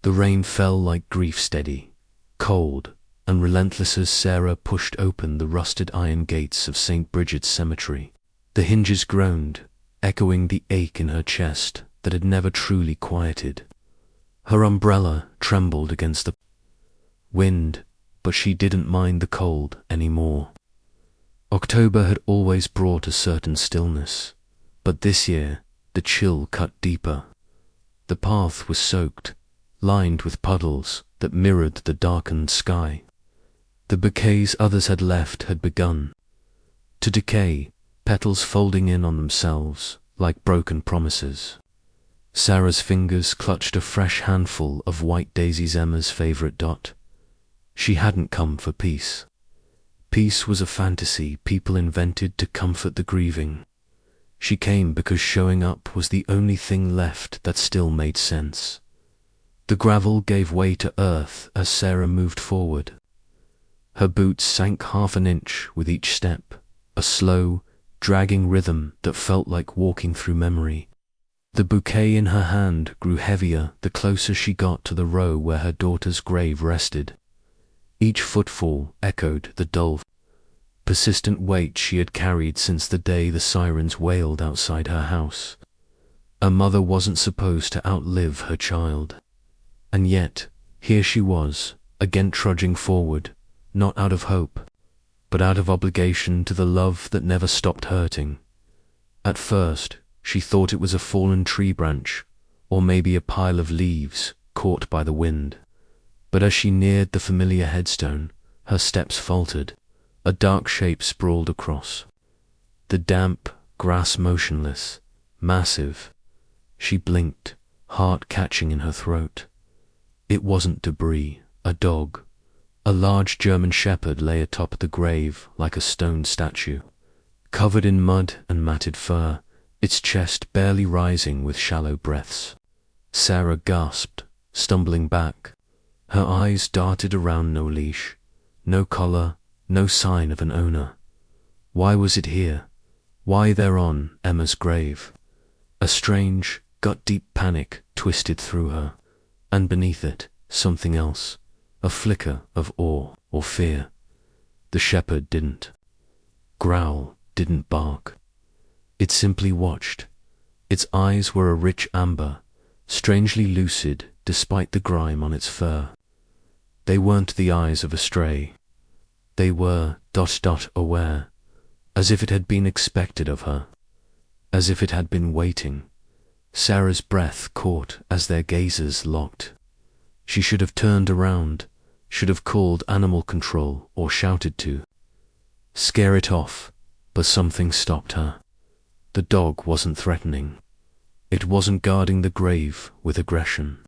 The rain fell like grief steady, cold, and relentless as Sarah pushed open the rusted iron gates of St. Bridget's Cemetery. The hinges groaned, echoing the ache in her chest that had never truly quieted. Her umbrella trembled against the wind, but she didn't mind the cold anymore. October had always brought a certain stillness, but this year the chill cut deeper. The path was soaked, lined with puddles that mirrored the darkened sky. The bouquets others had left had begun to decay, petals folding in on themselves like broken promises. Sarah's fingers clutched a fresh handful of white daisies, Emma's favorite dot. She hadn't come for peace. Peace was a fantasy people invented to comfort the grieving. She came because showing up was the only thing left that still made sense. The gravel gave way to earth as Sarah moved forward. Her boots sank half an inch with each step, a slow, dragging rhythm that felt like walking through memory. The bouquet in her hand grew heavier the closer she got to the row where her daughter's grave rested. Each footfall echoed the dull, persistent weight she had carried since the day the sirens wailed outside her house. A mother wasn't supposed to outlive her child. And yet, here she was, again trudging forward, not out of hope, but out of obligation to the love that never stopped hurting. At first, she thought it was a fallen tree branch, or maybe a pile of leaves caught by the wind. But as she neared the familiar headstone, her steps faltered. A dark shape sprawled across. The damp grass motionless, massive. She blinked, heart catching in her throat. It wasn't debris, a dog. A large German shepherd lay atop the grave like a stone statue, covered in mud and matted fur, its chest barely rising with shallow breaths. Sarah gasped, stumbling back. Her eyes darted around. No leash, no collar, no sign of an owner. Why was it here? Why there on Emma's grave? A strange, gut-deep panic twisted through her, and beneath it, something else, a flicker of awe or fear. The shepherd didn't growl, didn't bark. It simply watched. Its eyes were a rich amber, strangely lucid despite the grime on its fur. They weren't the eyes of a stray. They were ... aware, as if it had been expected of her, as if it had been waiting. Sarah's breath caught as their gazes locked. She should have turned around, should have called animal control or shouted to scare it off, but something stopped her. The dog wasn't threatening. It wasn't guarding the grave with aggression.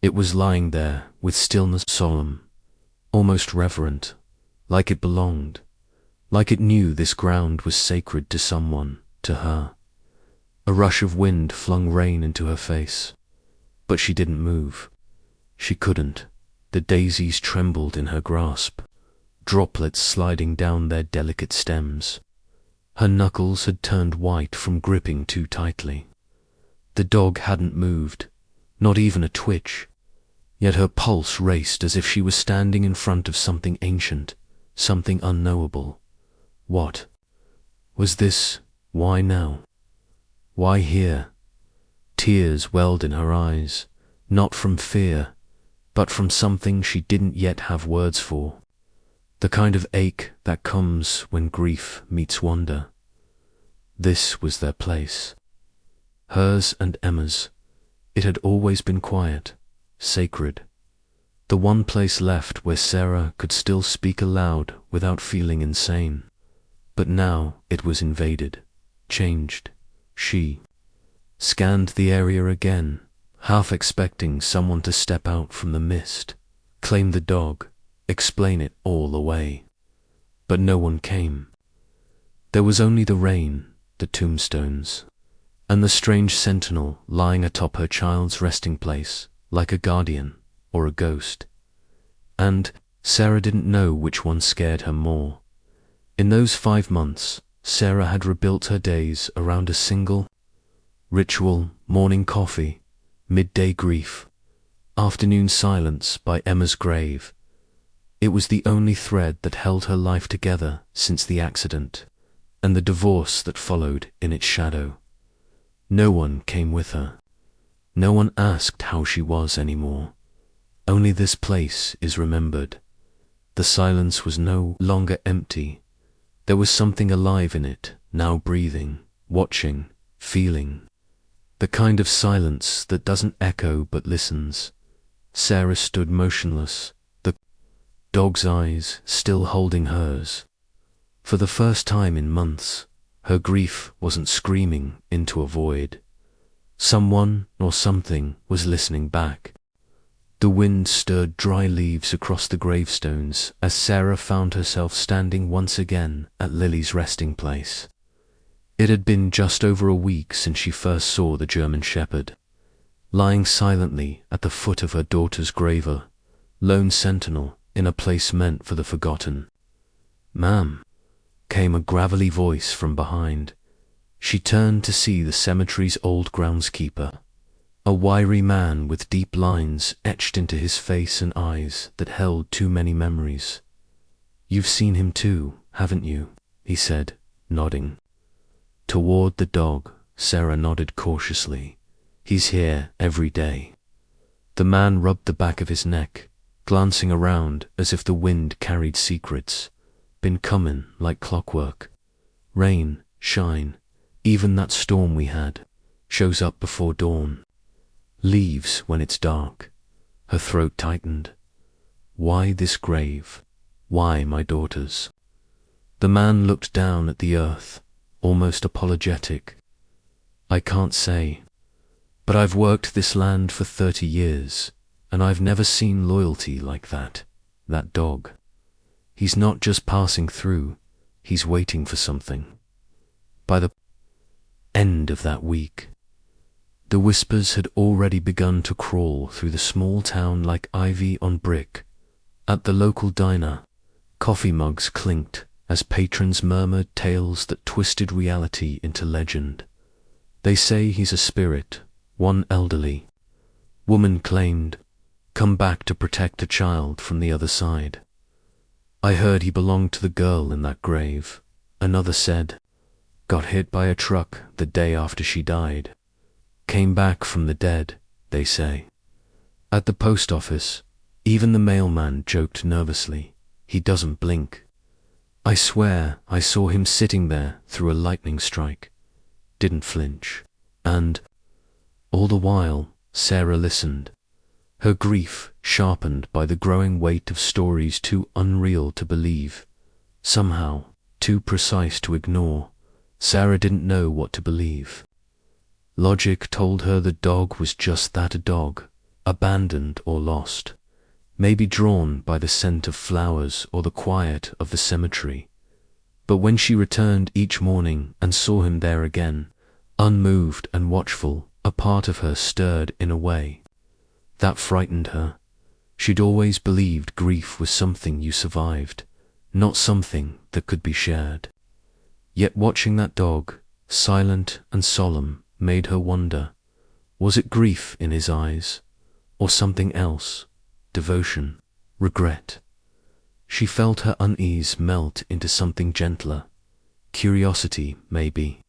It was lying there with stillness, solemn, almost reverent, like it belonged, like it knew this ground was sacred to someone, to her. A rush of wind flung rain into her face, but she didn't move. She couldn't. The daisies trembled in her grasp, droplets sliding down their delicate stems. Her knuckles had turned white from gripping too tightly. The dog hadn't moved, not even a twitch, yet her pulse raced as if she was standing in front of something ancient, something unknowable. What was this? Why now? Why here? Tears welled in her eyes, not from fear, but from something she didn't yet have words for. The kind of ache that comes when grief meets wonder. This was their place. Hers and Emma's. It had always been quiet, sacred. The one place left where Sarah could still speak aloud without feeling insane. But now it was invaded, changed. She scanned the area again, half expecting someone to step out from the mist, claim the dog, explain it all away. But no one came. There was only the rain, the tombstones, and the strange sentinel lying atop her child's resting place, like a guardian or a ghost. And Sarah didn't know which one scared her more. In those 5 months, Sarah had rebuilt her days around a single ritual: morning coffee, midday grief, Afternoon Silence by Emma's grave. It was the only thread that held her life together since the accident, and the divorce that followed in its shadow. No one came with her. No one asked how she was anymore. Only this place is remembered. The silence was no longer empty. There was something alive in it, now breathing, watching, feeling. The kind of silence that doesn't echo but listens. Sarah stood motionless, the dog's eyes still holding hers. For the first time in months, her grief wasn't screaming into a void. Someone or something was listening back. The wind stirred dry leaves across the gravestones as Sarah found herself standing once again at Lily's resting place. It had been just over a week since she first saw the German Shepherd, lying silently at the foot of her daughter's grave, a lone sentinel in a place meant for the forgotten. "Ma'am," came a gravelly voice from behind. She turned to see the cemetery's old groundskeeper, a wiry man with deep lines etched into his face and eyes that held too many memories. "You've seen him too, haven't you?" he said, nodding. Toward the dog, Sarah nodded cautiously. "He's here every day." The man rubbed the back of his neck, glancing around as if the wind carried secrets. "Been comin' like clockwork. Rain, shine, even that storm we had, shows up before dawn. Leaves when it's dark." Her throat tightened. "Why this grave? Why my daughters?" The man looked down at the earth, almost apologetic. "I can't say. But I've worked this land for 30 years, and I've never seen loyalty like that. That dog. He's not just passing through, he's waiting for something." By the end of that week, the whispers had already begun to crawl through the small town like ivy on brick. At the local diner, coffee mugs clinked as patrons murmured tales that twisted reality into legend. "They say he's a spirit," one elderly woman claimed, "come back to protect a child from the other side." "I heard he belonged to the girl in that grave," another said. "Got hit by a truck the day after she died. Came back from the dead, they say." At the post office, even the mailman joked nervously, "He doesn't blink. I swear I saw him sitting there through a lightning strike. Didn't flinch." And all the while, Sarah listened, her grief sharpened by the growing weight of stories too unreal to believe, somehow too precise to ignore. Sarah didn't know what to believe. Logic told her the dog was just that, a dog, abandoned or lost, maybe drawn by the scent of flowers or the quiet of the cemetery. But when she returned each morning and saw him there again, unmoved and watchful, a part of her stirred in a way that frightened her. She'd always believed grief was something you survived, not something that could be shared. Yet watching that dog, silent and solemn, made her wonder, was it grief in his eyes, or something else, devotion, regret? She felt her unease melt into something gentler, curiosity maybe,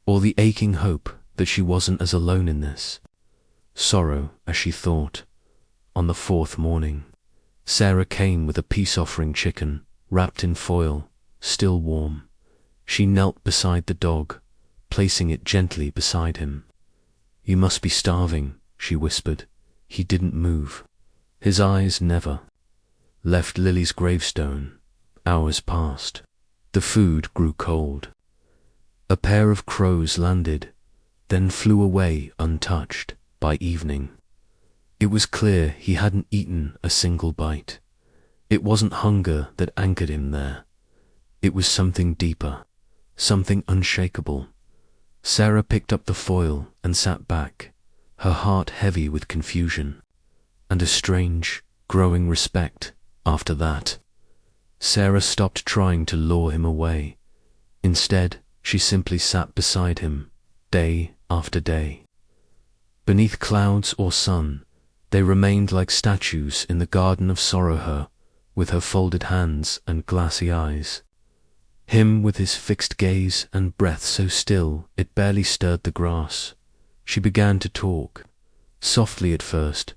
or the aching hope that she wasn't as alone in this. Sorrow, as she thought. On the fourth morning, Sarah came with a peace-offering chicken, wrapped in foil, still warm. She knelt beside the dog, placing it gently beside him. "You must be starving," she whispered. He didn't move. His eyes never left Lily's gravestone. Hours passed. The food grew cold. A pair of crows landed, then flew away untouched. By evening, it was clear he hadn't eaten a single bite. It wasn't hunger that anchored him there. It was something deeper, something unshakable. Sarah picked up the foil and sat back, her heart heavy with confusion, and a strange, growing respect after that. Sarah stopped trying to lure him away. Instead, she simply sat beside him, day after day. Beneath clouds or sun, They remained like statues in the garden of sorrow, her with her folded hands and glassy eyes, him with his fixed gaze and breath so still it barely stirred the grass. She began to talk, softly at first,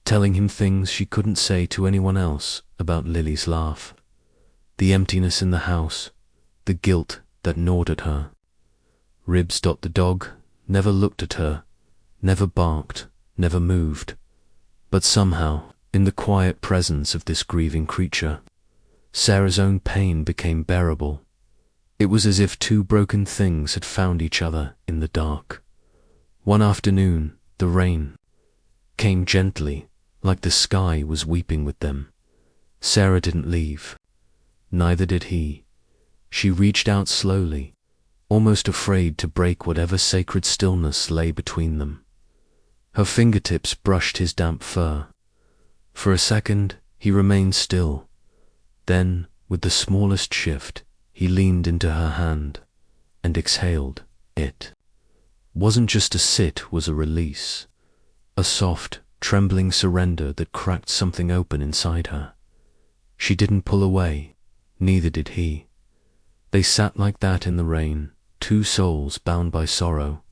telling him things she couldn't say to anyone else about Lily's laugh, the emptiness in the house, the guilt that gnawed at her. Ribs. The dog never looked at her, never barked, never moved, but somehow, in the quiet presence of this grieving creature, Sarah's own pain became bearable. It was as if two broken things had found each other in the dark. One afternoon, the rain came gently, like the sky was weeping with them. Sarah didn't leave. Neither did he. She reached out slowly, almost afraid to break whatever sacred stillness lay between them. Her fingertips brushed his damp fur. For a second, he remained still. Then, with the smallest shift, he leaned into her hand and exhaled. It wasn't just a sit, was a release, a soft, trembling surrender that cracked something open inside her. She didn't pull away, neither did he. They sat like that in the rain, two souls bound by sorrow,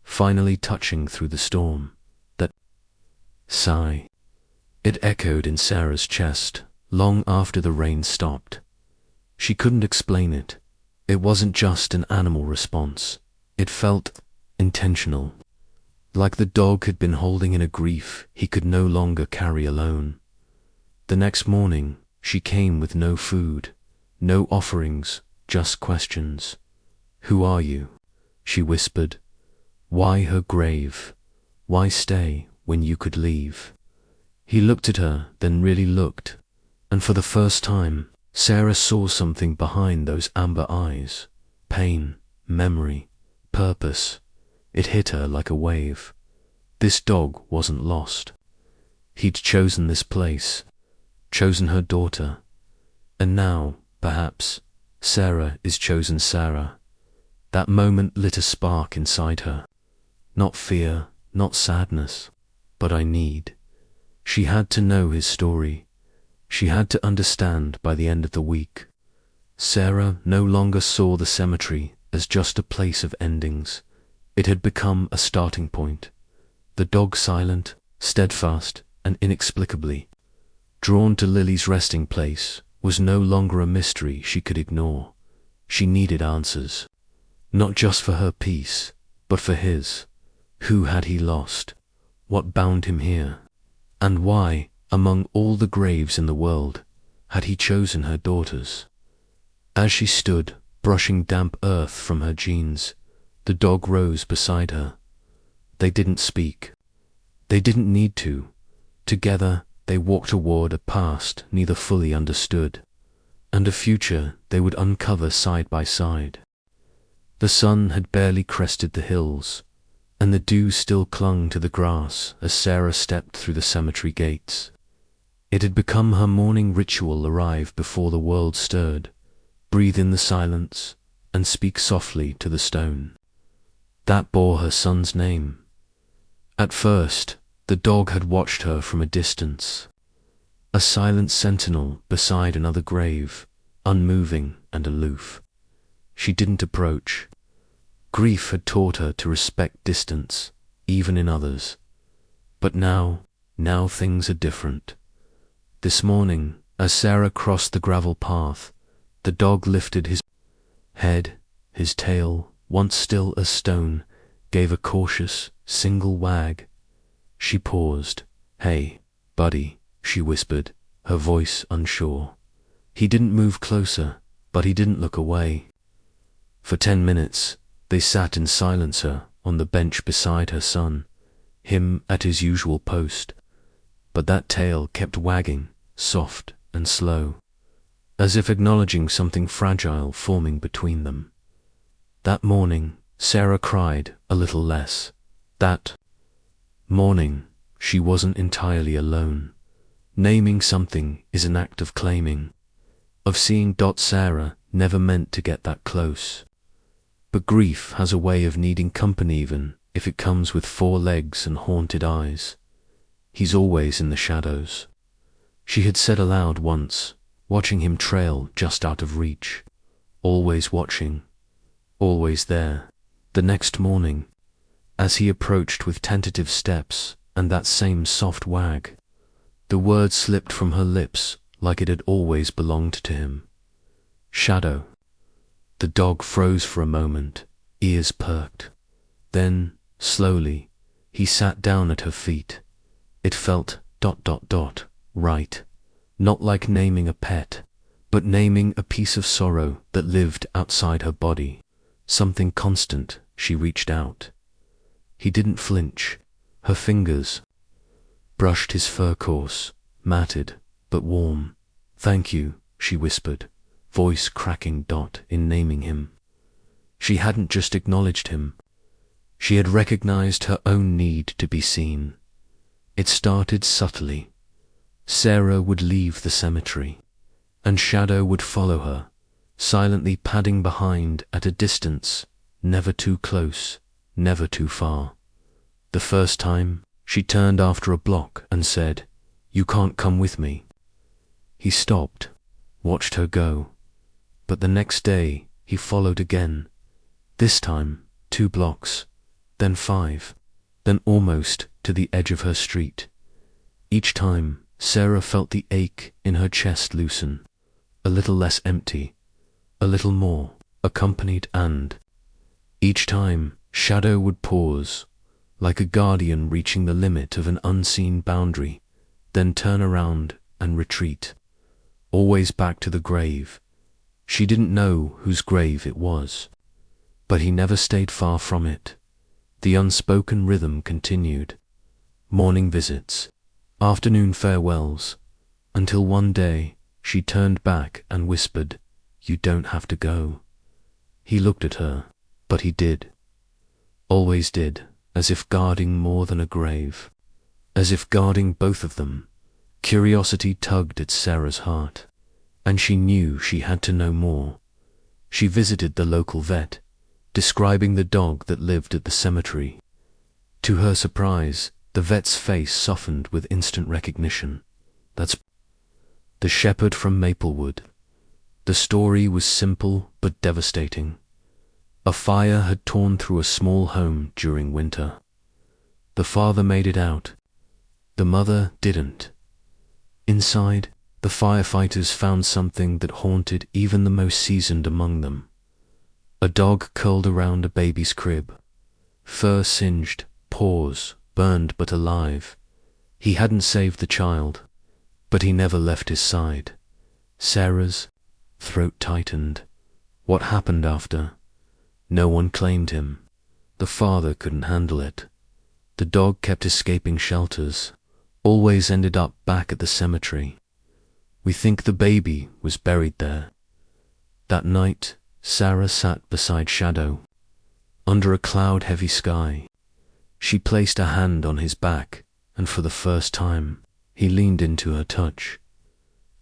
finally touching through the storm. That sigh, it echoed in Sarah's chest long after the rain stopped. She couldn't explain it. It wasn't just an animal response. It felt intentional, like the dog had been holding in a grief he could no longer carry alone. The next morning, she came with no food, no offerings, just questions. "Who are you?" she whispered. "Why her grave? Why stay when you could leave?" He looked at her, then really looked, and for the first time, Sarah saw something behind those amber eyes. Pain, memory, purpose. It hit her like a wave. This dog wasn't lost. He'd chosen this place, chosen her daughter, and now, perhaps, Sarah is chosen Sarah. That moment lit a spark inside her. Not fear, not sadness, but I need. She had to know his story. She had to understand by the end of the week. Sarah no longer saw the cemetery as just a place of endings. It had become a starting point. The dog silent, steadfast, and inexplicably drawn to Lily's resting place was no longer a mystery she could ignore. She needed answers. Not just for her peace, but for his. Who had he lost? What bound him here? And why, among all the graves in the world, had he chosen her daughter's? As she stood, brushing damp earth from her jeans, the dog rose beside her. They didn't speak. They didn't need to. Together, they walked toward a past neither fully understood, and a future they would uncover side by side. The sun had barely crested the hills, and the dew still clung to the grass as Sarah stepped through the cemetery gates. It had become her morning ritual: arrive before the world stirred, breathe in the silence, and speak softly to the stone. That bore her son's name. At first, the dog had watched her from a distance, a silent sentinel beside another grave, unmoving and aloof. She didn't approach. Grief had taught her to respect distance, even in others. But now things are different. This morning, as Sarah crossed the gravel path, the dog lifted his head, his tail, once still as stone, gave a cautious, single wag. She paused. "Hey, buddy," she whispered, her voice unsure. He didn't move closer, but he didn't look away. For 10 minutes, they sat in silence, her on the bench beside her son, him at his usual post. But that tail kept wagging, soft and slow, as if acknowledging something fragile forming between them. That morning, Sarah cried a little less. That morning, she wasn't entirely alone. Naming something is an act of claiming, of seeing. Sarah never meant to get that close. But grief has a way of needing company even if it comes with 4 legs and haunted eyes. He's always in the shadows. She had said aloud once, watching him trail just out of reach. Always watching. Always there. The next morning, as he approached with tentative steps and that same soft wag, the word slipped from her lips like it had always belonged to him. Shadow. The dog froze for a moment, ears perked. Then, slowly, he sat down at her feet. It felt ... right. Not like naming a pet, but naming a piece of sorrow that lived outside her body. Something constant. She reached out. He didn't flinch. Her fingers brushed his fur coarse, matted, but warm. "Thank you," she whispered, voice cracking in naming him. She hadn't just acknowledged him. She had recognized her own need to be seen. It started subtly. Sarah would leave the cemetery, and Shadow would follow her, silently padding behind at a distance, never too close, never too far. The first time, she turned after a block and said, "You can't come with me." He stopped, watched her go, but the next day he followed again. This time, 2 blocks, then 5, then almost to the edge of her street. Each time, Sarah felt the ache in her chest loosen, a little less empty, a little more accompanied, and each time Shadow would pause, like a guardian reaching the limit of an unseen boundary, then turn around and retreat, always back to the grave. She didn't know whose grave it was, but he never stayed far from it. The unspoken rhythm continued. Morning visits, afternoon farewells, until one day she turned back and whispered, "You don't have to go." He looked at her, but he did. Always did, as if guarding more than a grave, as if guarding both of them. Curiosity tugged at Sarah's heart, and she knew she had to know more. She visited the local vet, describing the dog that lived at the cemetery. To her surprise, the vet's face softened with instant recognition. "That's the shepherd from Maplewood." The story was simple but devastating. A fire had torn through a small home during winter. The father made it out. The mother didn't. Inside, the firefighters found something that haunted even the most seasoned among them. A dog curled around a baby's crib, fur singed, paws burned but alive. He hadn't saved the child, but he never left his side. Sarah's throat tightened. What happened after? No one claimed him. The father couldn't handle it. The dog kept escaping shelters, always ended up back at the cemetery. We think the baby was buried there. That night, Sarah sat beside Shadow, under a cloud-heavy sky. She placed a hand on his back, and for the first time, he leaned into her touch.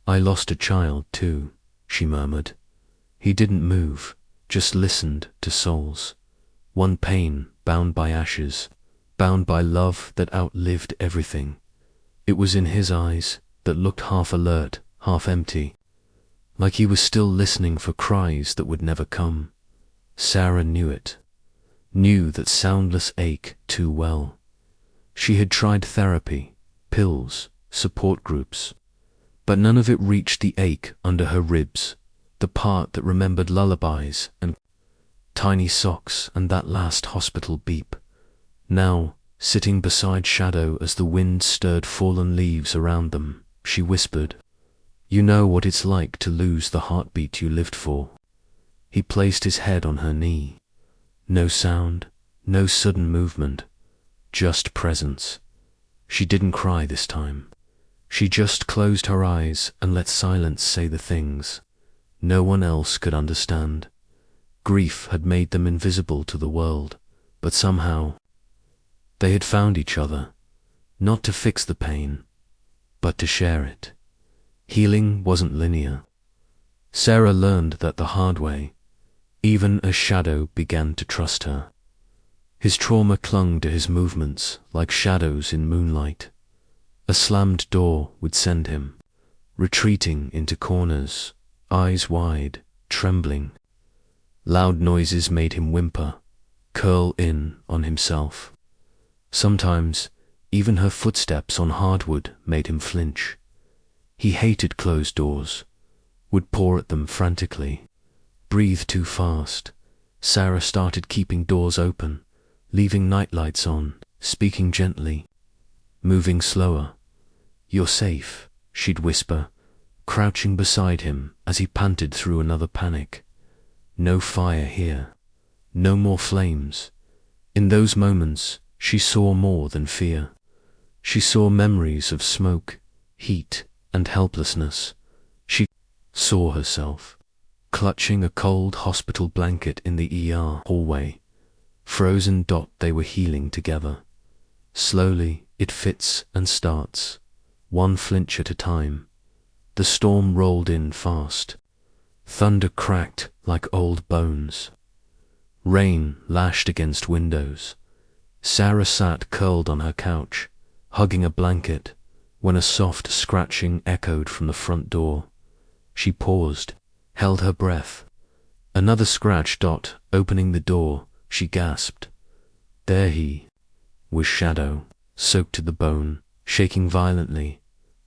"I lost a child too," she murmured. He didn't move, just listened to souls. One pain bound by ashes, bound by love that outlived everything. It was in his eyes that looked half alert, half empty, like he was still listening for cries that would never come. Sarah knew it, knew that soundless ache too well. She had tried therapy, pills, support groups, but none of it reached the ache under her ribs, the part that remembered lullabies and tiny socks and that last hospital beep. Now, sitting beside Shadow as the wind stirred fallen leaves around them, she whispered, "You know what it's like to lose the heartbeat you lived for." He placed his head on her knee. No sound, no sudden movement, just presence. She didn't cry this time. She just closed her eyes and let silence say the things no one else could understand. Grief had made them invisible to the world, but somehow they had found each other, not to fix the pain, but to share it. Healing wasn't linear. Sarah learned that the hard way, even as Shadow began to trust her. His trauma clung to his movements like shadows in moonlight. A slammed door would send him retreating into corners, eyes wide, trembling. Loud noises made him whimper, curl in on himself. Sometimes even her footsteps on hardwood made him flinch. He hated closed doors, would paw at them frantically. Breathe too fast. Sarah started keeping doors open, leaving nightlights on, speaking gently, moving slower. "You're safe," she'd whisper, crouching beside him as he panted through another panic. No fire here. No more flames. In those moments, she saw more than fear. She saw memories of smoke, heat, and helplessness. She saw herself clutching a cold hospital blanket in the ER hallway. Frozen. They were healing together. Slowly, it fits and starts, one flinch at a time. The storm rolled in fast. Thunder cracked like old bones. Rain lashed against windows. Sarah sat curled on her couch, hugging a blanket, when a soft scratching echoed from the front door. She paused, held her breath. Another scratch. Opening the door, she gasped. There he was, Shadow, soaked to the bone, shaking violently,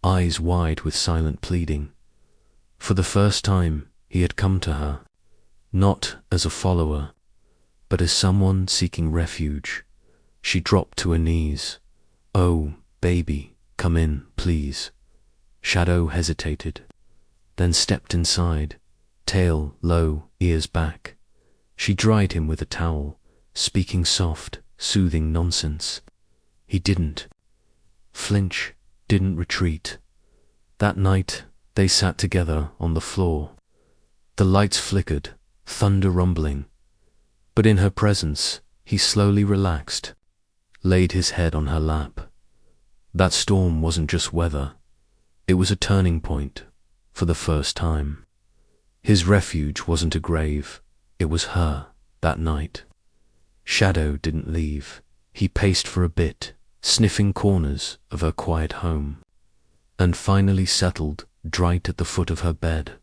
eyes wide with silent pleading. For the first time, he had come to her, not as a follower, but as someone seeking refuge. She dropped to her knees. "Oh, baby, come in, please." Shadow hesitated, then stepped inside, tail low, ears back. She dried him with a towel, speaking soft, soothing nonsense. He didn't flinch, didn't retreat. That night, they sat together on the floor. The lights flickered, thunder rumbling. But in her presence, he slowly relaxed, laid his head on her lap. That storm wasn't just weather. It was a turning point, for the first time. His refuge wasn't a grave. It was her, that night. Shadow didn't leave. He paced for a bit, sniffing corners of her quiet home, and finally settled right at the foot of her bed.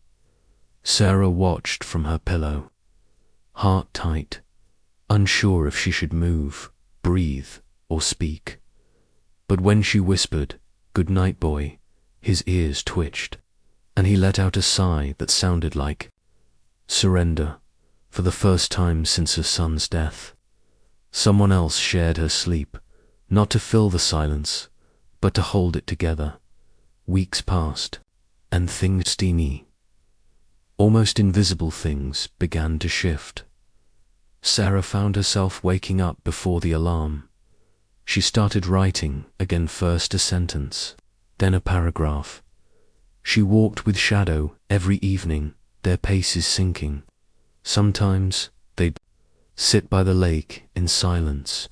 Sarah watched from her pillow, heart tight, unsure if she should move, breathe, or speak. But when she whispered, "Good night, boy," his ears twitched, and he let out a sigh that sounded like surrender, for the first time since her son's death. Someone else shared her sleep, not to fill the silence, but to hold it together. Weeks passed, and things teeny, almost invisible things began to shift. Sarah found herself waking up before the alarm. She started writing again, first a sentence, then a paragraph. She walked with Shadow every evening, their paces sinking. Sometimes they'd sit by the lake in silence.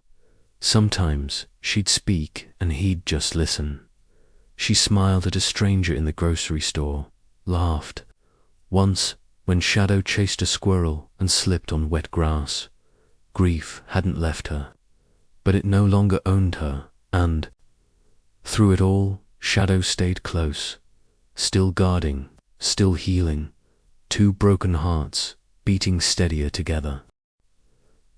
Sometimes she'd speak and he'd just listen. She smiled at a stranger in the grocery store, laughed. Once, when Shadow chased a squirrel and slipped on wet grass, grief hadn't left her, but it no longer owned her, and through it all, Shadow stayed close, still guarding, still healing, two broken hearts beating steadier together.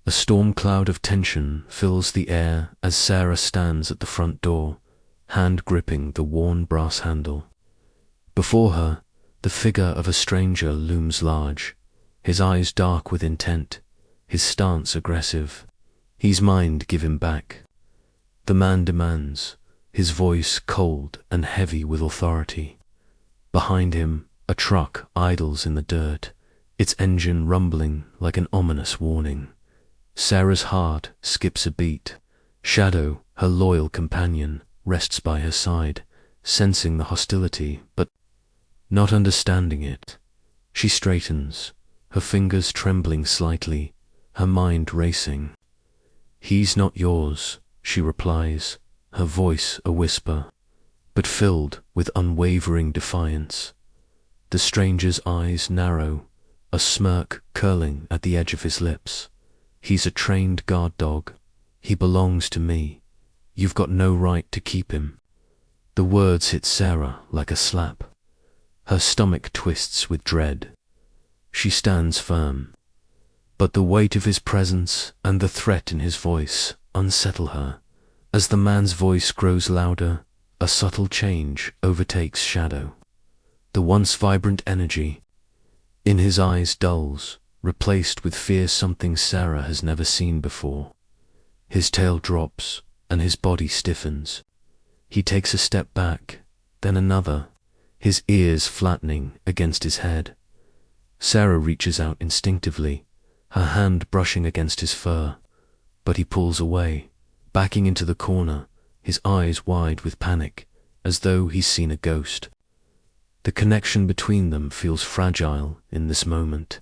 A storm cloud of tension fills the air as Sarah stands at the front door, hand gripping the worn brass handle. Before her, the figure of a stranger looms large, his eyes dark with intent, his stance aggressive. "He's mine, give him back." The man demands, his voice cold and heavy with authority. Behind him, a truck idles in the dirt, its engine rumbling like an ominous warning. Sarah's heart skips a beat. Shadow, her loyal companion, rests by her side, sensing the hostility, but not understanding it. She straightens, her fingers trembling slightly, her mind racing. "He's not yours," she replies, her voice a whisper, but filled with unwavering defiance. The stranger's eyes narrow, a smirk curling at the edge of his lips. "He's a trained guard dog. He belongs to me. You've got no right to keep him." The words hit Sarah like a slap. Her stomach twists with dread. She stands firm. But the weight of his presence and the threat in his voice unsettle her. As the man's voice grows louder, a subtle change overtakes Shadow. The once vibrant energy in his eyes dulls, replaced with fear something Sarah has never seen before. His tail drops, and his body stiffens. He takes a step back, then another, his ears flattening against his head. Sarah reaches out instinctively, her hand brushing against his fur, but he pulls away, backing into the corner, his eyes wide with panic, as though he's seen a ghost. The connection between them feels fragile in this moment,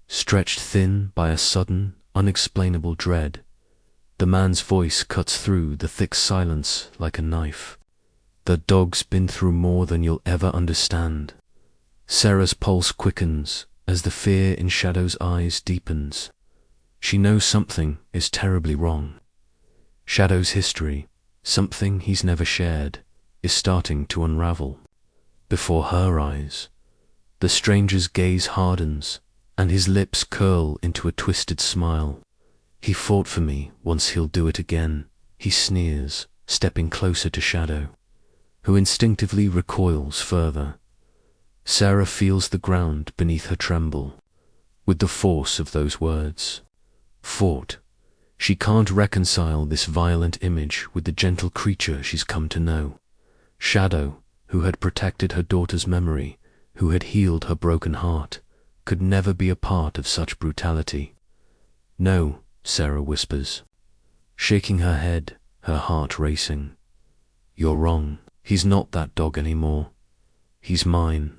stretched thin by a sudden, unexplainable dread. The man's voice cuts through the thick silence like a knife. The dog's been through more than you'll ever understand. Sarah's pulse quickens as the fear in Shadow's eyes deepens. She knows something is terribly wrong. Shadow's history, something he's never shared, is starting to unravel. Before her eyes, the stranger's gaze hardens, and his lips curl into a twisted smile. He fought for me, once he'll do it again, he sneers, stepping closer to Shadow, who instinctively recoils further. Sarah feels the ground beneath her tremble, with the force of those words. Fought. She can't reconcile this violent image with the gentle creature she's come to know. Shadow, who had protected her daughter's memory, who had healed her broken heart, could never be a part of such brutality. No, Sarah whispers, shaking her head, her heart racing. You're wrong. He's not that dog anymore. He's mine.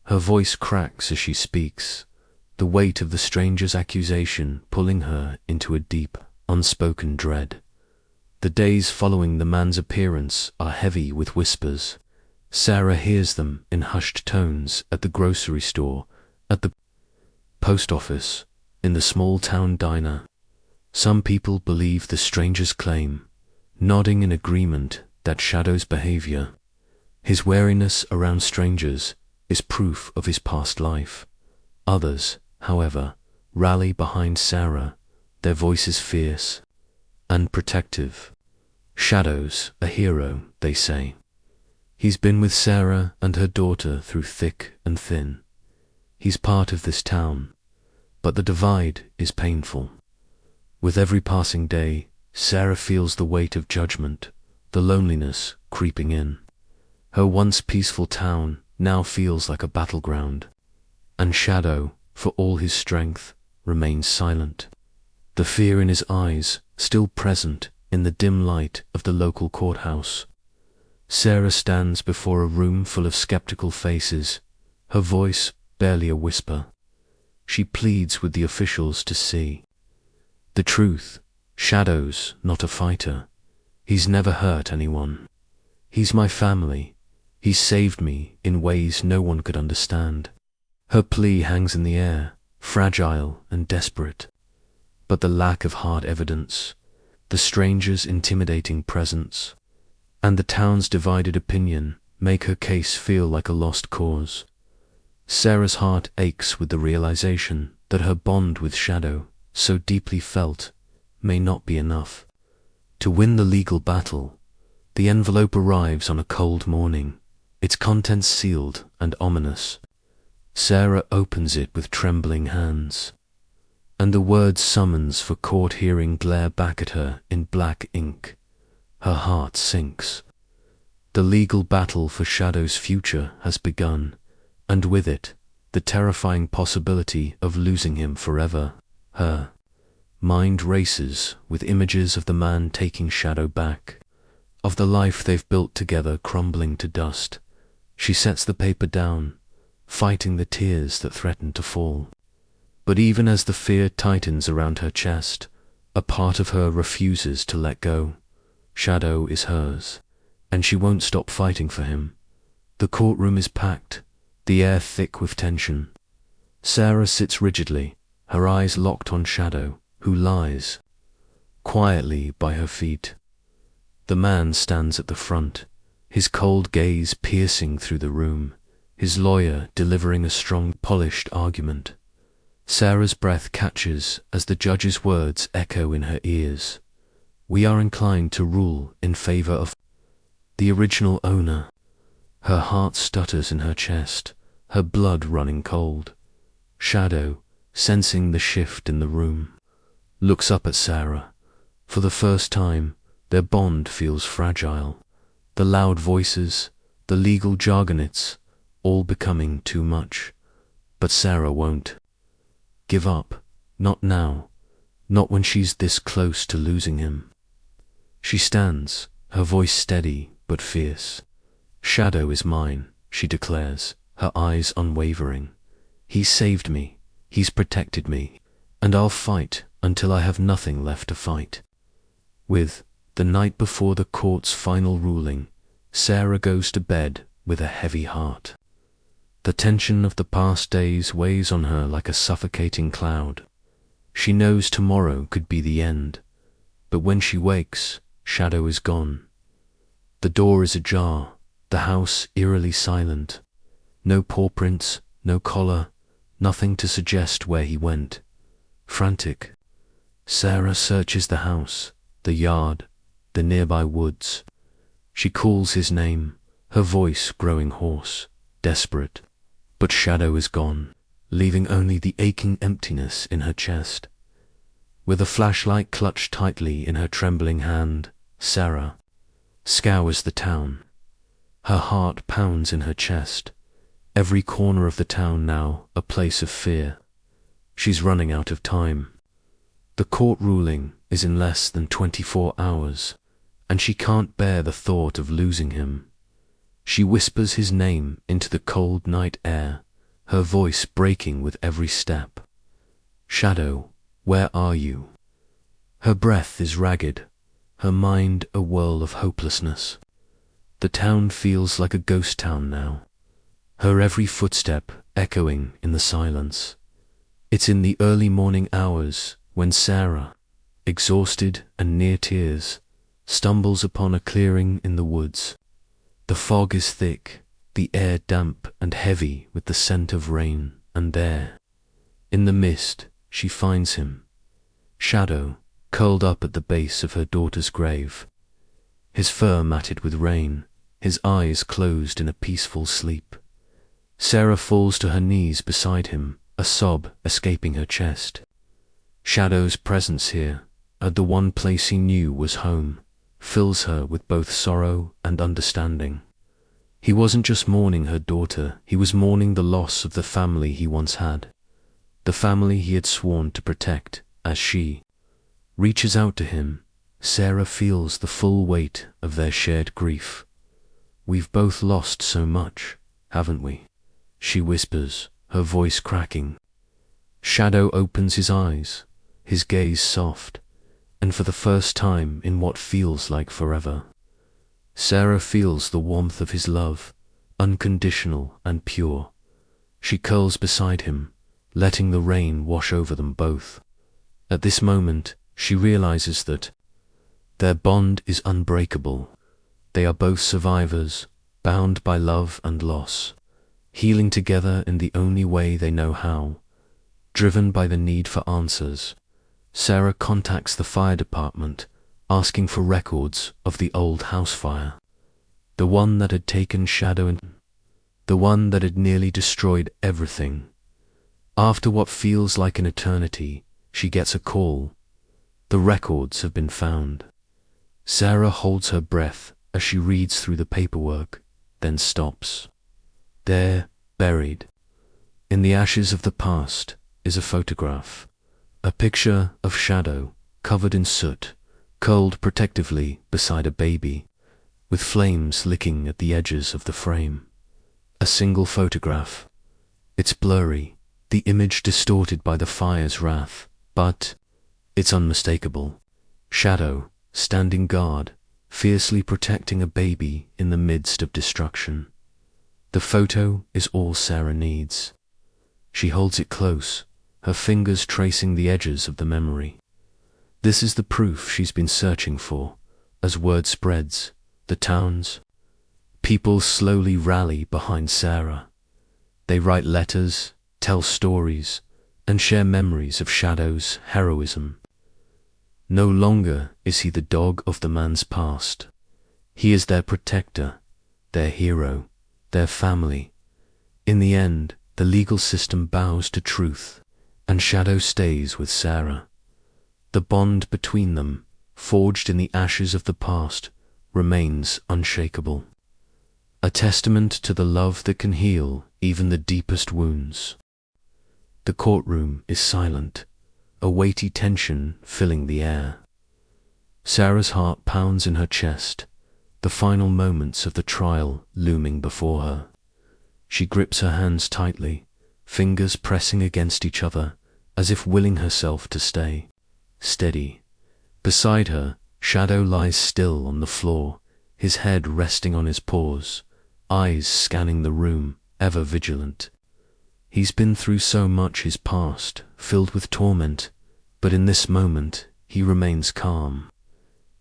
Her voice cracks as she speaks, the weight of the stranger's accusation pulling her into a deep, unspoken dread. The days following the man's appearance are heavy with whispers. Sarah hears them in hushed tones at the grocery store, at the post office, in the small town diner. Some people believe the stranger's claim, nodding in agreement that Shadow's behavior, his wariness around strangers, is proof of his past life. Others, however, rally behind Sarah, their voices fierce and protective. Shadow's a hero, they say. He's been with Sarah and her daughter through thick and thin. He's part of this town, but the divide is painful. With every passing day, Sarah feels the weight of judgment, the loneliness creeping in. Her once peaceful town now feels like a battleground, and Shadow, for all his strength, remains silent. The fear in his eyes still present in the dim light of the local courthouse. Sarah stands before a room full of skeptical faces, her voice barely a whisper. She pleads with the officials to see. The truth, Shadow's not a fighter. He's never hurt anyone. He's my family. He's saved me in ways no one could understand. Her plea hangs in the air, fragile and desperate. But the lack of hard evidence, the stranger's intimidating presence, and the town's divided opinion make her case feel like a lost cause. Sarah's heart aches with the realization that her bond with Shadow, so deeply felt, may not be enough. To win the legal battle, the envelope arrives on a cold morning, its contents sealed and ominous. Sarah opens it with trembling hands, and the words summons for court hearing glare back at her in black ink. Her heart sinks. The legal battle for Shadow's future has begun, and with it, the terrifying possibility of losing him forever. Her mind races with images of the man taking Shadow back, of the life they've built together crumbling to dust. She sets the paper down, fighting the tears that threaten to fall. But even as the fear tightens around her chest, a part of her refuses to let go. Shadow is hers, and she won't stop fighting for him. The courtroom is packed, the air thick with tension. Sarah sits rigidly, her eyes locked on Shadow, who lies quietly by her feet. The man stands at the front, his cold gaze piercing through the room, his lawyer delivering a strong, polished argument. Sarah's breath catches as the judge's words echo in her ears. We are inclined to rule in favor of the original owner. Her heart stutters in her chest, her blood running cold. Shadow, sensing the shift in the room, looks up at Sarah. For the first time, their bond feels fragile. The loud voices, the legal jargon, it's all becoming too much. But Sarah won't give up. Not now. Not when she's this close to losing him. She stands, her voice steady but fierce. Shadow is mine, she declares, her eyes unwavering. He's saved me, he's protected me, and I'll fight until I have nothing left to fight. With the night before the court's final ruling, Sarah goes to bed with a heavy heart. The tension of the past days weighs on her like a suffocating cloud. She knows tomorrow could be the end, but when she wakes, Shadow is gone. The door is ajar, the house eerily silent. No paw prints, no collar, nothing to suggest where he went. Frantic, Sarah searches the house, the yard, the nearby woods. She calls his name, her voice growing hoarse, desperate. But Shadow is gone, leaving only the aching emptiness in her chest. With a flashlight clutched tightly in her trembling hand, Sarah scours the town. Her heart pounds in her chest. Every corner of the town now a place of fear. She's running out of time. The court ruling is in less than 24 hours, and she can't bear the thought of losing him. She whispers his name into the cold night air, her voice breaking with every step. Shadow, where are you? Her breath is ragged, her mind a whirl of hopelessness. The town feels like a ghost town now, her every footstep echoing in the silence. It's in the early morning hours when Sarah, exhausted and near tears, stumbles upon a clearing in the woods. The fog is thick, the air damp and heavy with the scent of rain, and there, in the mist, she finds him. Shadow, curled up at the base of her daughter's grave, his fur matted with rain, his eyes closed in a peaceful sleep. Sarah falls to her knees beside him, a sob escaping her chest. Shadow's presence here, at the one place he knew was home, fills her with both sorrow and understanding. He wasn't just mourning her daughter, he was mourning the loss of the family he once had, the family he had sworn to protect. As she reaches out to him, Sarah feels the full weight of their shared grief. We've both lost so much, haven't we? She whispers, her voice cracking. Shadow opens his eyes, his gaze soft, and for the first time in what feels like forever, Sarah feels the warmth of his love, unconditional and pure. She curls beside him, letting the rain wash over them both. At this moment, she realizes that their bond is unbreakable. They are both survivors, bound by love and loss, healing together in the only way they know how, driven by the need for answers. Sarah contacts the fire department, asking for records of the old house fire, the one that had taken Shadow and the one that had nearly destroyed everything. After what feels like an eternity, she gets a call. The records have been found. Sarah holds her breath as she reads through the paperwork, then stops. There, buried, in the ashes of the past, is a photograph. A picture of Shadow, covered in soot, curled protectively beside a baby, with flames licking at the edges of the frame. A single photograph. It's blurry, the image distorted by the fire's wrath, but it's unmistakable. Shadow, standing guard, fiercely protecting a baby in the midst of destruction. The photo is all Sarah needs. She holds it close, her fingers tracing the edges of the memory. This is the proof she's been searching for. As word spreads, the town's People slowly rally behind Sarah. They write letters, tell stories, and share memories of Shadow's heroism. No longer is he the dog of the man's past. He is their protector, their hero, their family. In the end, the legal system bows to truth, and Shadow stays with Sarah. The bond between them, forged in the ashes of the past, remains unshakable. A testament to the love that can heal even the deepest wounds. The courtroom is silent, a weighty tension filling the air. Sarah's heart pounds in her chest, the final moments of the trial looming before her. She grips her hands tightly, fingers pressing against each other, as if willing herself to stay steady. Beside her, Shadow lies still on the floor, his head resting on his paws, eyes scanning the room, ever vigilant. He's been through so much his past, filled with torment, but in this moment he remains calm.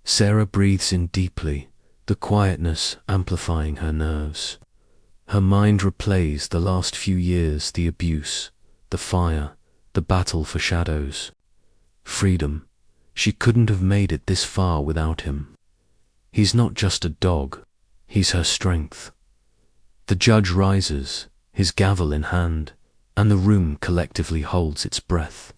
Sarah breathes in deeply, the quietness amplifying her nerves. Her mind replays the last few years, the abuse, the fire, the battle for Shadows. Freedom. She couldn't have made it this far without him. He's not just a dog, he's her strength. The judge rises, his gavel in hand, and the room collectively holds its breath.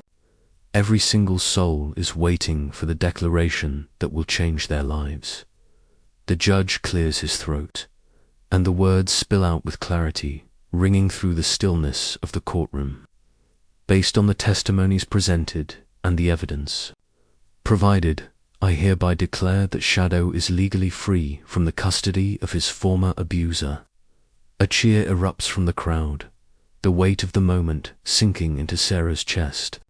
Every single soul is waiting for the declaration that will change their lives. The judge clears his throat, and the words spill out with clarity, ringing through the stillness of the courtroom. Based on the testimonies presented and the evidence provided, I hereby declare that Shadow is legally free from the custody of his former abuser. A cheer erupts from the crowd, the weight of the moment sinking into Sarah's chest.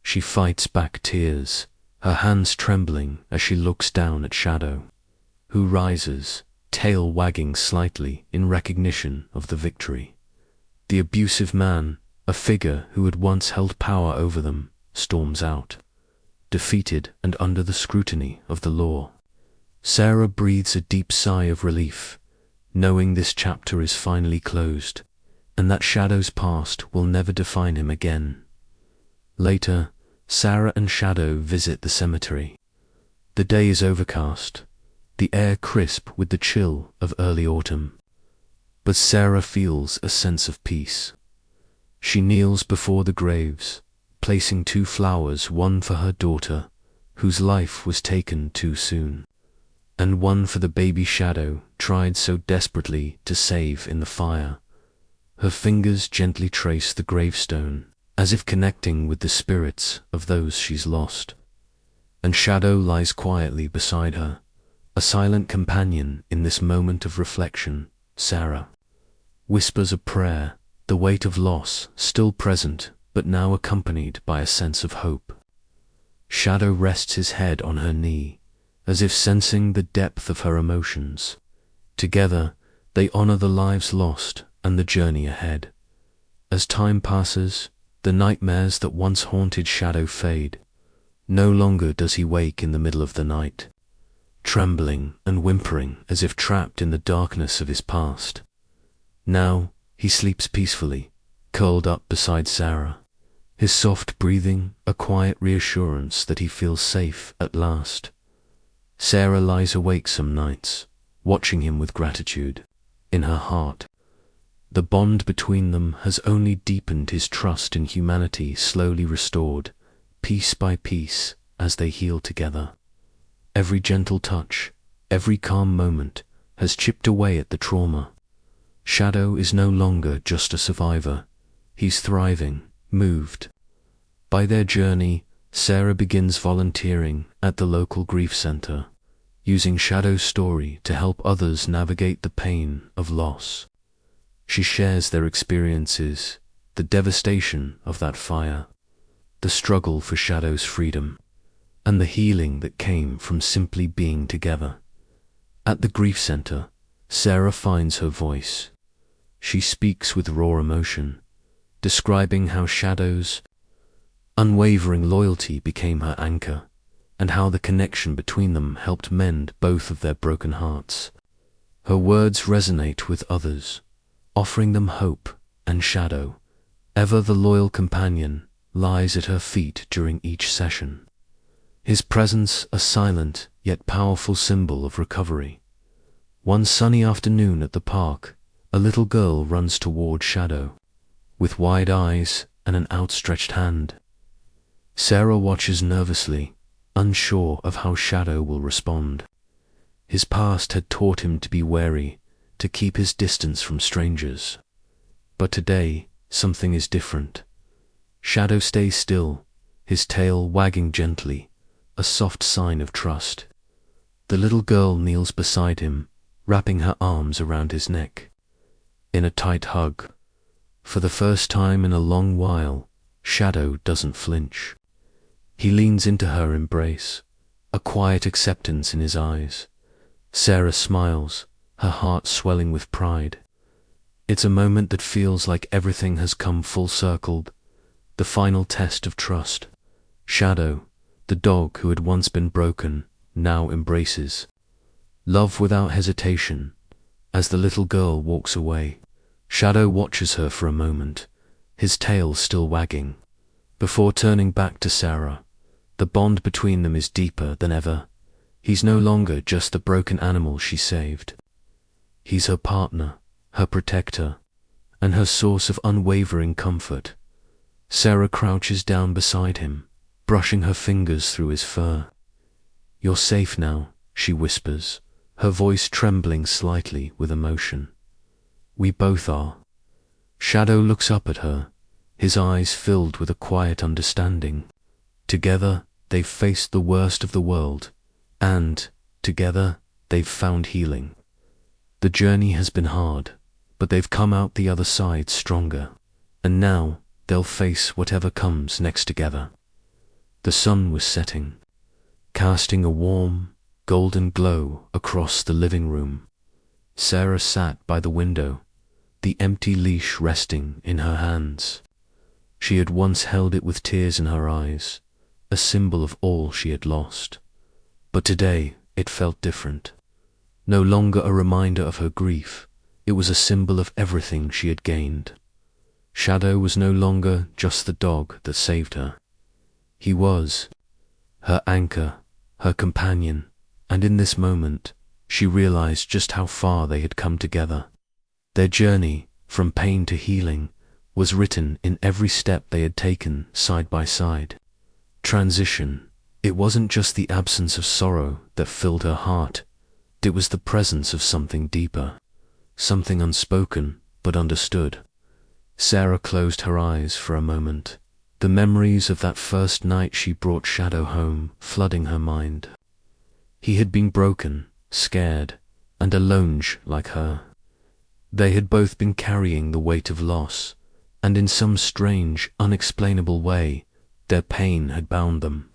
She fights back tears, her hands trembling as she looks down at Shadow, who rises, tail wagging slightly in recognition of the victory. The abusive man, a figure who had once held power over them, storms out, defeated and under the scrutiny of the law. Sarah breathes a deep sigh of relief, knowing this chapter is finally closed, and that Shadow's past will never define him again. Later, Sarah and Shadow visit the cemetery. The day is overcast, the air crisp with the chill of early autumn. But Sarah feels a sense of peace. She kneels before the graves, placing 2 flowers, one for her daughter, whose life was taken too soon, and one for the baby Shadow tried so desperately to save in the fire. Her fingers gently trace the gravestone, as if connecting with the spirits of those she's lost. And Shadow lies quietly beside her, a silent companion in this moment of reflection. Sarah whispers a prayer, the weight of loss still present, but now accompanied by a sense of hope. Shadow rests his head on her knee, as if sensing the depth of her emotions. Together, they honor the lives lost and the journey ahead. As time passes, the nightmares that once haunted Shadow fade. No longer does he wake in the middle of the night, trembling and whimpering as if trapped in the darkness of his past. Now, he sleeps peacefully, curled up beside Sarah, his soft breathing a quiet reassurance that he feels safe at last. Sarah lies awake some nights, watching him with gratitude. In her heart, the bond between them has only deepened, his trust in humanity slowly restored, piece by piece, as they heal together. Every gentle touch, every calm moment, has chipped away at the trauma. Shadow is no longer just a survivor. He's thriving, moved. By their journey, Sarah begins volunteering at the local grief center, using Shadow's story to help others navigate the pain of loss. She shares their experiences, the devastation of that fire, the struggle for Shadow's freedom, and the healing that came from simply being together. At the grief center, Sarah finds her voice. She speaks with raw emotion, describing how Shadow's unwavering loyalty became her anchor, and how the connection between them helped mend both of their broken hearts. Her words resonate with others, offering them hope and shadow. Ever the loyal companion lies at her feet during each session. His presence a silent yet powerful symbol of recovery. One sunny afternoon at the park, a little girl runs toward Shadow, with wide eyes and an outstretched hand. Sarah watches nervously, unsure of how Shadow will respond. His past had taught him to be wary, to keep his distance from strangers. But today, something is different. Shadow stays still, his tail wagging gently, a soft sign of trust. The little girl kneels beside him, wrapping her arms around his neck. In a tight hug, for the first time in a long while, Shadow doesn't flinch. He leans into her embrace, a quiet acceptance in his eyes. Sarah smiles, her heart swelling with pride. It's a moment that feels like everything has come full circle, the final test of trust. Shadow, the dog who had once been broken, now embraces. Love without hesitation. As the little girl walks away, Shadow watches her for a moment, his tail still wagging. Before turning back to Sarah, the bond between them is deeper than ever. He's no longer just the broken animal she saved. He's her partner, her protector, and her source of unwavering comfort. Sarah crouches down beside him, brushing her fingers through his fur. "You're safe now," she whispers, her voice trembling slightly with emotion. "We both are." Shadow looks up at her, his eyes filled with a quiet understanding. Together, they've faced the worst of the world, and, together, they've found healing. The journey has been hard, but they've come out the other side stronger, and now they'll face whatever comes next together. The sun was setting, casting a warm, golden glow across the living room. Sarah sat by the window, the empty leash resting in her hands. She had once held it with tears in her eyes, a symbol of all she had lost. But today it felt different. No longer a reminder of her grief, it was a symbol of everything she had gained. Shadow was no longer just the dog that saved her. He was her anchor, her companion, and in this moment, she realized just how far they had come together. Their journey, from pain to healing, was written in every step they had taken side by side. Transition. It wasn't just the absence of sorrow that filled her heart, it was the presence of something deeper, something unspoken but understood. Sarah closed her eyes for a moment, the memories of that first night she brought Shadow home flooding her mind. He had been broken, scared, and alone like her. They had both been carrying the weight of loss, and in some strange, unexplainable way, their pain had bound them.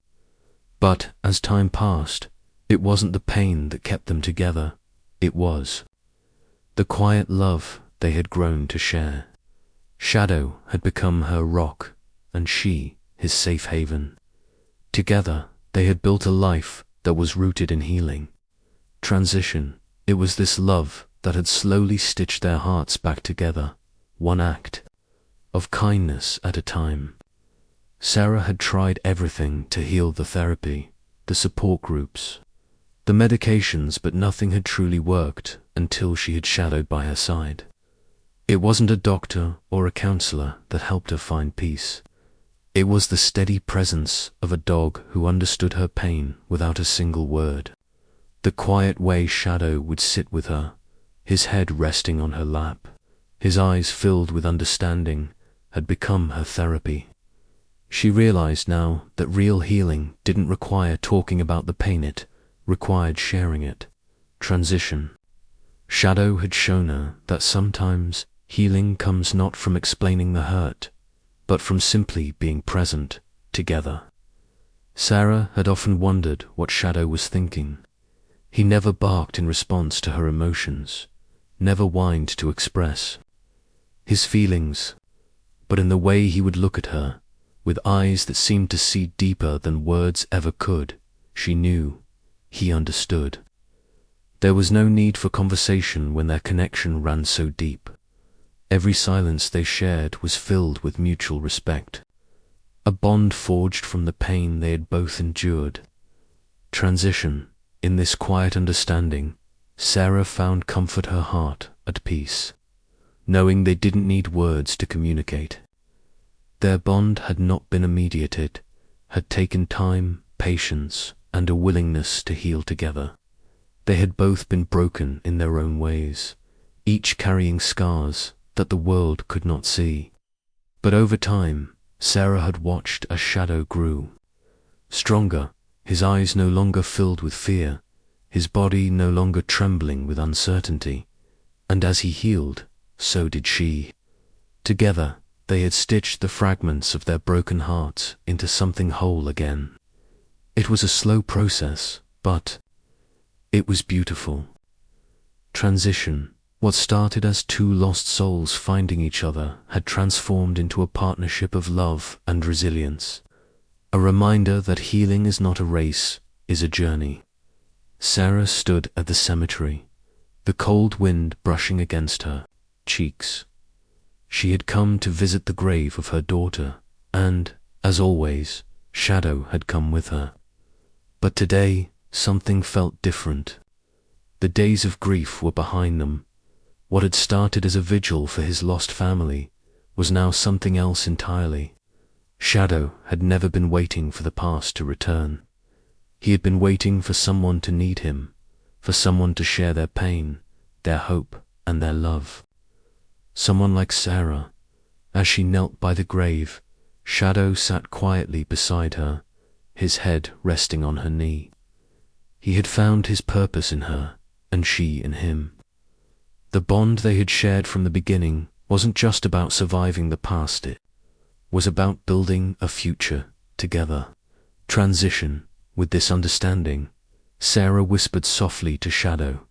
But as time passed, it wasn't the pain that kept them together, it was the quiet love they had grown to share. Shadow had become her rock, and she his safe haven. Together, they had built a life that was rooted in healing. Transition. It was this love that had slowly stitched their hearts back together, one act of kindness at a time. Sarah had tried everything to heal: the therapy, the support groups, the medications, but nothing had truly worked until she had Shadowed by her side. It wasn't a doctor or a counselor that helped her find peace. It was the steady presence of a dog who understood her pain without a single word. The quiet way Shadow would sit with her, his head resting on her lap, his eyes filled with understanding, had become her therapy. She realized now that real healing didn't require talking about the pain, it required sharing it. Transition. Shadow had shown her that sometimes healing comes not from explaining the hurt, but from simply being present together. Sarah had often wondered what Shadow was thinking. He never barked in response to her emotions, never whined to express his feelings, but in the way he would look at her, with eyes that seemed to see deeper than words ever could, she knew he understood. There was no need for conversation when their connection ran so deep. Every silence they shared was filled with mutual respect, a bond forged from the pain they had both endured. Transition. In this quiet understanding, Sarah found comfort, her heart at peace, knowing they didn't need words to communicate. Their bond had not been immediated, had taken time, patience, and a willingness to heal together. They had both been broken in their own ways, each carrying scars that the world could not see. But over time, Sarah had watched as Shadow grew. Stronger, his eyes no longer filled with fear, his body no longer trembling with uncertainty. And as he healed, so did she. Together, they had stitched the fragments of their broken hearts into something whole again. It was a slow process, but it was beautiful. Transition. What started as two lost souls finding each other had transformed into a partnership of love and resilience. A reminder that healing is not a race, is a journey. Sarah stood at the cemetery, the cold wind brushing against her cheeks. She had come to visit the grave of her daughter, and, as always, Shadow had come with her. But today, something felt different. The days of grief were behind them. What had started as a vigil for his lost family was now something else entirely. Shadow had never been waiting for the past to return. He had been waiting for someone to need him, for someone to share their pain, their hope, and their love. Someone like Sarah. As she knelt by the grave, Shadow sat quietly beside her, his head resting on her knee. He had found his purpose in her, and she in him. The bond they had shared from the beginning wasn't just about surviving the past, it was about building a future together. Transition. With this understanding, Sarah whispered softly to Shadow,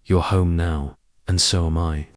"You're home now, and so am I."